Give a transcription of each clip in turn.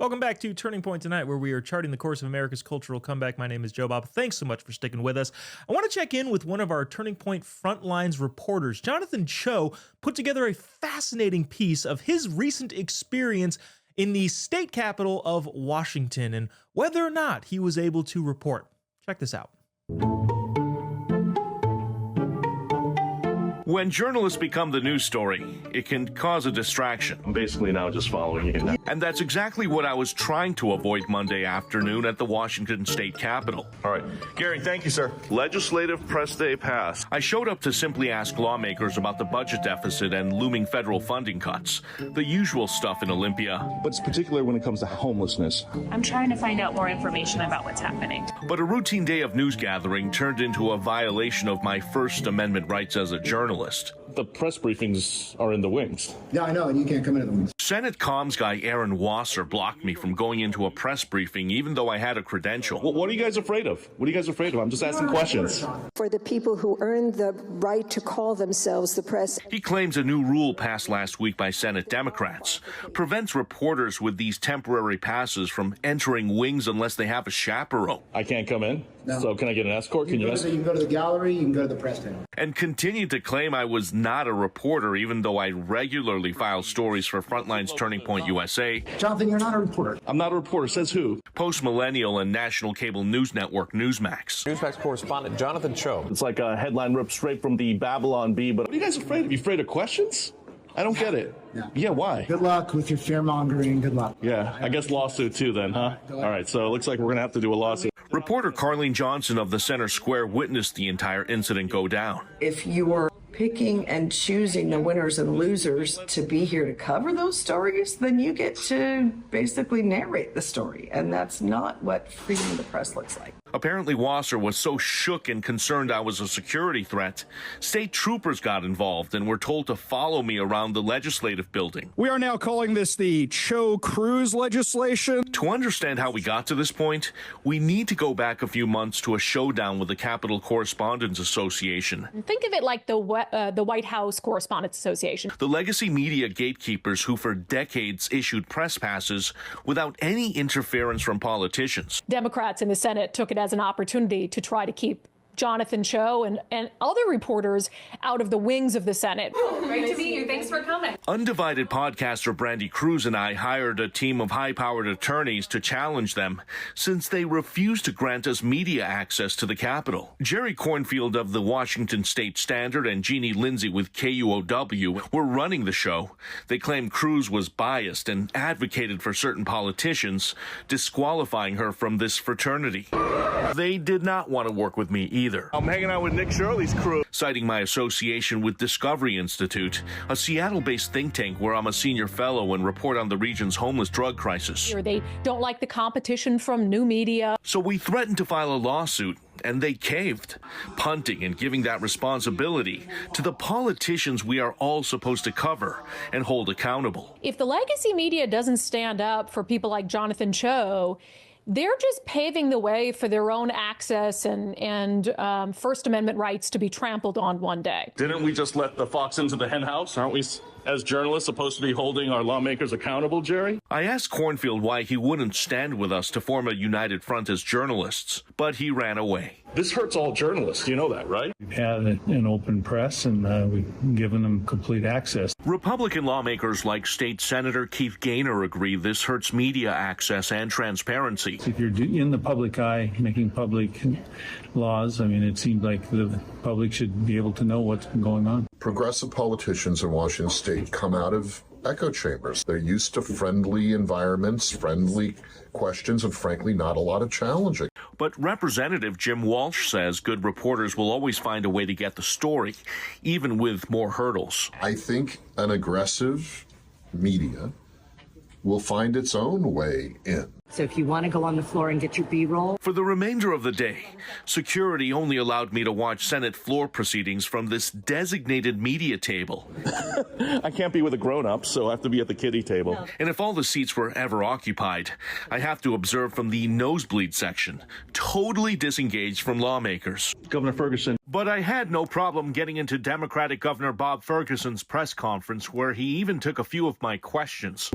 Welcome back to Turning Point Tonight, where we are charting the course of America's cultural comeback. My name is Jobob. Thanks so much for sticking with us. I want to check in with one of our Turning Point Frontlines reporters. Jonathan Cho put together a fascinating piece of his recent experience in the state capital of Washington and whether or not he was able to report. Check this out. When journalists become the news story, it can cause a distraction. I'm basically now just following you now. And that's exactly what I was trying to avoid Monday afternoon at the Washington state capitol. All right. Gary, thank you, sir. Legislative press day passed. I showed up to simply ask lawmakers about the budget deficit and looming federal funding cuts. The usual stuff in Olympia. But it's particular when it comes to homelessness. I'm trying to find out more information about what's happening. But a routine day of news gathering turned into a violation of my First Amendment rights as a journalist. The press briefings are in the wings. Yeah, I know, and you can't come into the wings. Senate comms guy Aaron Wasser blocked me from going into a press briefing, even though I had a credential. Well, what are you guys afraid of? What are you guys afraid of? I'm just asking questions. For the people who earned the right to call themselves the press. He claims a new rule passed last week by Senate Democrats prevents reporters with these temporary passes from entering wings unless they have a chaperone. I can't come in? No. So can I get an escort? You can go to the gallery, you can go to the press tent. And continued to claim I was not a reporter, even though I regularly file stories for Frontline's Turning Point USA. Jonathan, you're not a reporter. I'm not a reporter. Says who? Post-Millennial and national cable news network Newsmax. Newsmax correspondent Jonathan Cho. It's like a headline ripped straight from the Babylon Bee, but what are you guys afraid of? You afraid of questions? I don't get it. Yeah, why? Good luck with your fear-mongering. Good luck. Yeah, I guess lawsuit too then, huh? All right, so it looks like we're going to have to do a lawsuit. Reporter Carlene Johnson of the Center Square witnessed the entire incident go down. If you were picking and choosing the winners and losers to be here to cover those stories, then you get to basically narrate the story. And that's not what freedom of the press looks like. Apparently, Wasser was so shook and concerned I was a security threat, state troopers got involved and were told to follow me around the legislative building. We are now calling this the Cho Cruz legislation. To understand how we got to this point, we need to go back a few months to a showdown with the Capitol Correspondents Association. Think of it like the White House Correspondents Association. The legacy media gatekeepers who for decades issued press passes without any interference from politicians. Democrats in the Senate took it as an opportunity to try to keep Jonathan Cho and other reporters out of the wings of the Senate. Great to meet you. Thanks for coming. Undivided podcaster Brandy Cruz and I hired a team of high-powered attorneys to challenge them since they refused to grant us media access to the Capitol. Jerry Cornfield of the Washington State Standard and Jeannie Lindsay with KUOW were running the show. They claimed Cruz was biased and advocated for certain politicians, disqualifying her from this fraternity. They did not want to work with me either. I'm hanging out with Nick Shirley's crew. Citing my association with Discovery Institute, a Seattle-based think tank where I'm a senior fellow and report on the region's homeless drug crisis. They don't like the competition from new media. So we threatened to file a lawsuit, and they caved, punting and giving that responsibility to the politicians we are all supposed to cover and hold accountable. If the legacy media doesn't stand up for people like Jonathan Cho, they're just paving the way for their own access and First Amendment rights to be trampled on one day. Didn't we just let the fox into the hen house? Aren't we, as journalists, supposed to be holding our lawmakers accountable, Jerry? I asked Cornfield why he wouldn't stand with us to form a united front as journalists, but he ran away. This hurts all journalists. You know that, right? We've had an open press, and we've given them complete access. Republican lawmakers like State Senator Keith Gaynor agree this hurts media access and transparency. If you're in the public eye, making public laws, I mean, it seems like the public should be able to know what's going on. Progressive politicians in Washington State come out of echo chambers. They're used to friendly environments, friendly questions, and frankly, not a lot of challenging. But Representative Jim Walsh says good reporters will always find a way to get the story, even with more hurdles. I think an aggressive media will find its own way in. So if you want to go on the floor and get your B-roll. For the remainder of the day, security only allowed me to watch Senate floor proceedings from this designated media table. I can't be with a grown-up, so I have to be at the kiddie table. No. And if all the seats were ever occupied, I have to observe from the nosebleed section, totally disengaged from lawmakers. Governor Ferguson. But I had no problem getting into Democratic Governor Bob Ferguson's press conference, where he even took a few of my questions.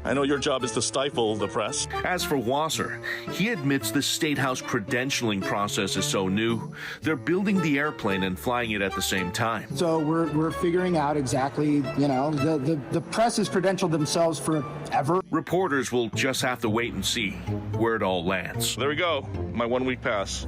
I know your job is to stifle the press. As for Wasser, he admits the State House credentialing process is so new, they're building the airplane and flying it at the same time. So we're figuring out exactly, the press has credentialed themselves forever. Reporters will just have to wait and see where it all lands. There we go. My 1 week pass.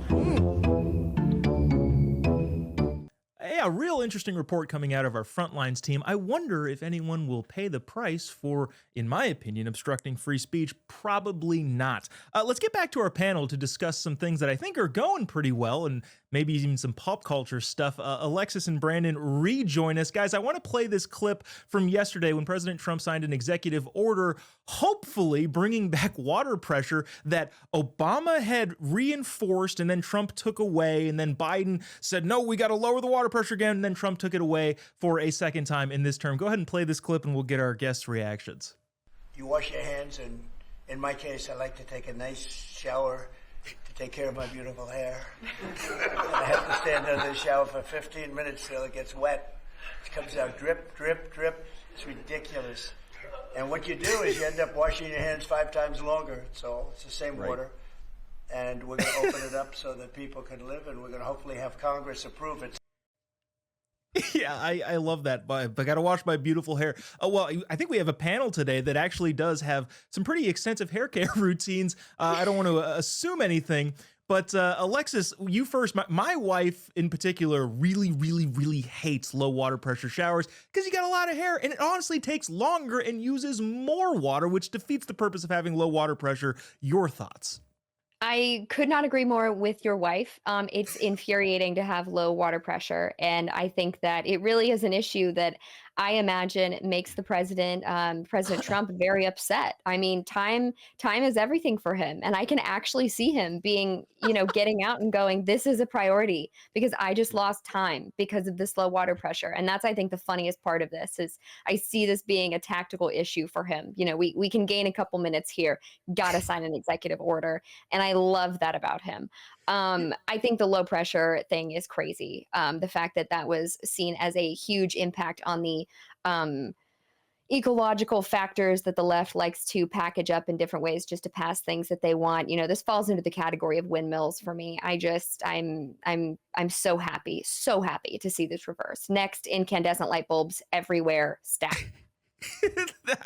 Yeah, a real interesting report coming out of our Frontlines team. I wonder if anyone will pay the price for, in my opinion, obstructing free speech. Probably not. Let's get back to our panel to discuss some things that I think are going pretty well, and maybe even some pop culture stuff. Alexis and Brandon rejoin us. Guys, I want to play this clip from yesterday when President Trump signed an executive order, hopefully bringing back water pressure that Obama had reinforced and then Trump took away, and then Biden said, no, we got to lower the water pressure again, and then Trump took it away for a second time in this term. Go ahead and play this clip and we'll get our guests' reactions. You wash your hands, and in my case, I like to take a nice shower to take care of my beautiful hair. And I have to stand under the shower for 15 minutes till it gets wet. It comes out drip, drip, drip. It's ridiculous. And what you do is you end up washing your hands 5 times longer. It's the same water. And we're going to open it up so that people can live, and we're going to hopefully have Congress approve it. Yeah, I love that. But I got to wash my beautiful hair. Oh, well, I think we have a panel today that actually does have some pretty extensive hair care routines. I don't want to assume anything, but Alexis, you first. My wife in particular really, really, really hates low water pressure showers because you got a lot of hair and it honestly takes longer and uses more water, which defeats the purpose of having low water pressure. Your thoughts? I could not agree more with your wife. It's infuriating to have low water pressure. And I think that it really is an issue that I imagine makes the President Trump very upset. I mean, time is everything for him. And I can actually see him being, getting out and going, this is a priority because I just lost time because of this low water pressure. And that's, I think, the funniest part of this is I see this being a tactical issue for him. We can gain a couple minutes here, got to sign an executive order. And I love that about him. I think the low pressure thing is crazy. The fact that was seen as a huge impact on the ecological factors that the left likes to package up in different ways just to pass things that they want. This falls into the category of windmills for me. I'm so happy to see this reverse. Next, incandescent light bulbs everywhere, stack.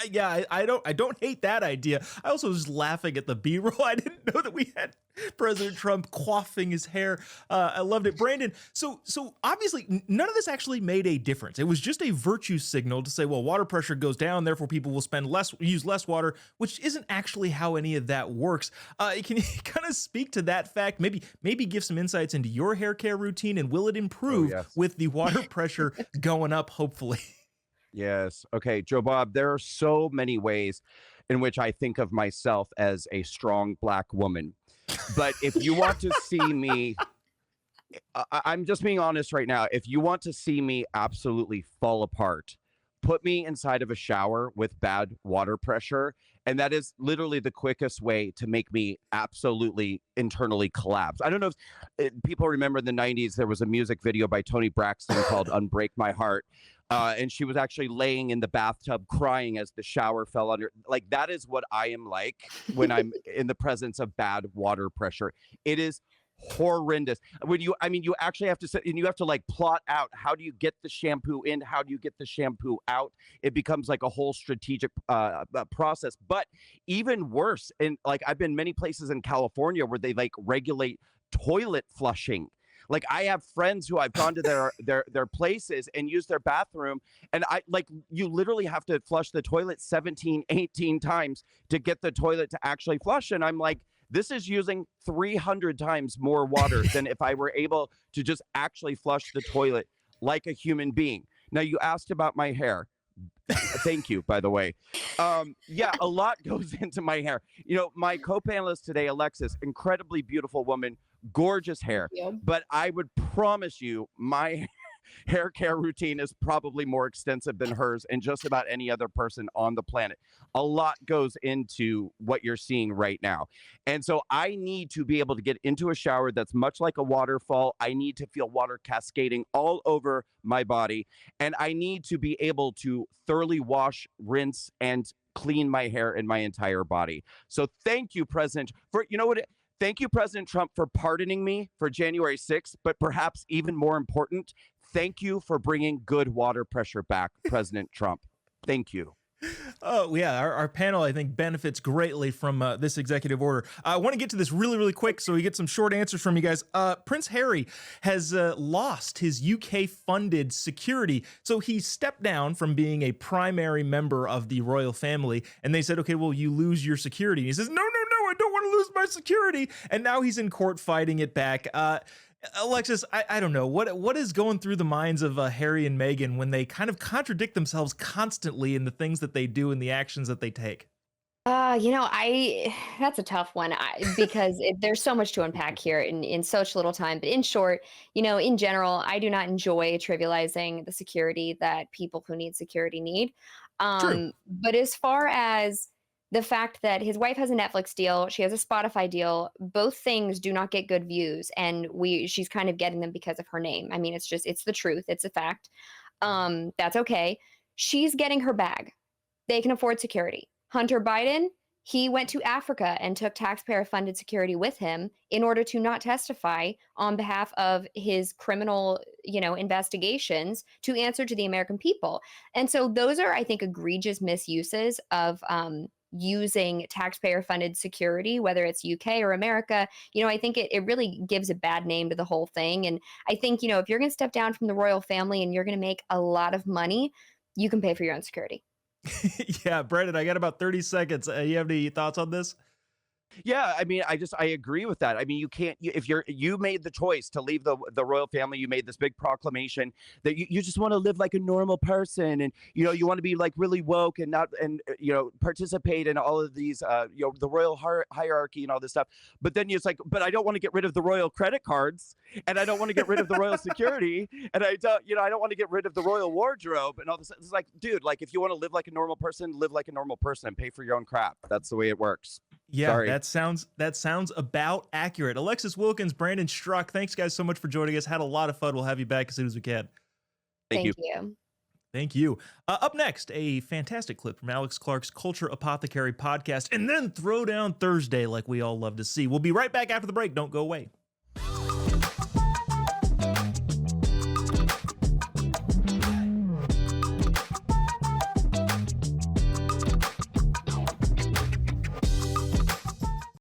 Yeah, I don't hate that idea. I also was laughing at the B-roll. I didn't know that we had President Trump quaffing his hair. I loved it. Brandon, so obviously none of this actually made a difference. It was just a virtue signal to say, well, water pressure goes down, therefore people will use less water, which isn't actually how any of that works. Can you kind of speak to that fact? Maybe give some insights into your hair care routine, and will it improve with the water pressure going up, hopefully? Yes. Okay, Jobob, there are so many ways in which I think of myself as a strong Black woman. But if you want to see me, I'm just being honest right now. If you want to see me absolutely fall apart, put me inside of a shower with bad water pressure. And that is literally the quickest way to make me absolutely internally collapse. I don't know if people remember in the 90s, there was a music video by Toni Braxton called Unbreak My Heart. And she was actually laying in the bathtub crying as the shower fell under. Like, that is what I am like when I'm in the presence of bad water pressure. It is horrendous. You actually have to sit and you have to like plot out, how do you get the shampoo in? How do you get the shampoo out? It becomes like a whole strategic process. But even worse, and like I've been many places in California where they like regulate toilet flushing. Like, I have friends who I've gone to their places and used their bathroom, and you literally have to flush the toilet 17, 18 times to get the toilet to actually flush. And I'm like, this is using 300 times more water than if I were able to just actually flush the toilet like a human being. Now, you asked about my hair. Thank you, by the way. Yeah, a lot goes into my hair. My co-panelist today, Alexis, incredibly beautiful woman, gorgeous hair. But I would promise you, my hair care routine is probably more extensive than hers and just about any other person on the planet. A lot goes into what you're seeing right now. And so I need to be able to get into a shower that's much like a waterfall. I need to feel water cascading all over my body. And I need to be able to thoroughly wash, rinse, and clean my hair and my entire body. So thank you, President, for, you know what? Thank you, President Trump, for pardoning me for January 6th, but perhaps even more important, thank you for bringing good water pressure back, President Trump. Thank you. Oh, yeah. Our panel, I think, benefits greatly from this executive order. I want to get to this really, really quick so we get some short answers from you guys. Prince Harry has lost his UK-funded security. So he stepped down from being a primary member of the royal family. And they said, okay, well, you lose your security. And he says, no, I don't want to lose my security. And now he's in court fighting it back. Alexis, I don't know. What is going through the minds of Harry and Meghan when they kind of contradict themselves constantly in the things that they do and the actions that they take? That's a tough one because there's so much to unpack here in such little time. But in short, in general, I do not enjoy trivializing the security that people who need security need. But as far as the fact that his wife has a Netflix deal, she has a Spotify deal, both things do not get good views. And she's kind of getting them because of her name. I mean, it's the truth. It's a fact. That's okay. She's getting her bag. They can afford security. Hunter Biden, he went to Africa and took taxpayer-funded security with him in order to not testify on behalf of his criminal, investigations to answer to the American people. And so those are, I think, egregious misuses of using taxpayer-funded security, whether it's UK or America. I think it really gives a bad name to the whole thing. And I think, if you're going to step down from the royal family and you're going to make a lot of money, you can pay for your own security. Yeah, Brandon, I got about 30 seconds. You have any thoughts on this? Yeah, I mean, I agree with that. I mean, you can't, if you made the choice to leave the royal family, you made this big proclamation that you just want to live like a normal person, and you want to be like really woke and not participate in all of these the royal hierarchy and all this stuff. But then it's like, but I don't want to get rid of the royal credit cards, and I don't want to get rid of the royal security, and I don't want to get rid of the royal wardrobe and all this. It's like, dude, like if you want to live like a normal person, live like a normal person and pay for your own crap. That's the way it works. Yeah, Sorry. that sounds about accurate. Alexis Wilkins, Brandon Struck, thanks guys so much for joining us. Had a lot of fun. We'll have you back as soon as we can. Thank you. Thank you. Up next, a fantastic clip from Alex Clark's Culture Apothecary podcast, and then Throwdown Thursday like we all love to see. We'll be right back after the break. Don't go away.